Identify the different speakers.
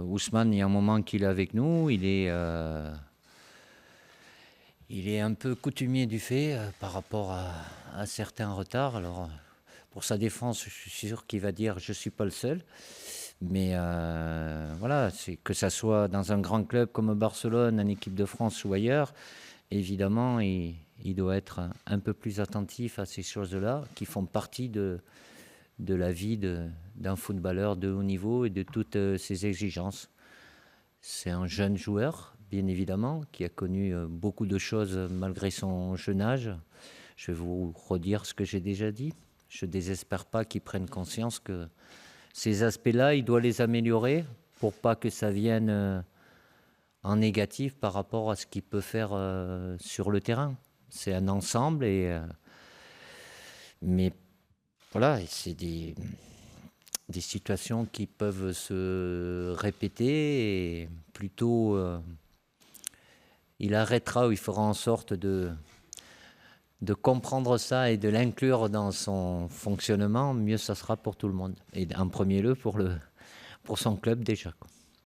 Speaker 1: Ousmane, il y a un moment qu'il est avec nous. Il est un peu coutumier du fait par rapport à certains retards. Alors, pour sa défense, je suis sûr qu'il va dire je ne suis pas le seul. Mais voilà, c'est que ça soit dans un grand club comme Barcelone, en équipe de France ou ailleurs, évidemment, il doit être un peu plus attentif à ces choses-là qui font partie de la vie d'un footballeur de haut niveau et de toutes ses exigences. C'est un jeune joueur, bien évidemment, qui a connu beaucoup de choses malgré son jeune âge. Je vais vous redire ce que j'ai déjà dit. Je ne désespère pas qu'il prenne conscience que ces aspects-là, il doit les améliorer pour pas que ça vienne en négatif par rapport à ce qu'il peut faire sur le terrain. C'est un ensemble, mais voilà, c'est des situations qui peuvent se répéter et plutôt il arrêtera ou il fera en sorte de comprendre ça et de l'inclure dans son fonctionnement, mieux ça sera pour tout le monde. Et en premier lieu pour son club déjà, quoi.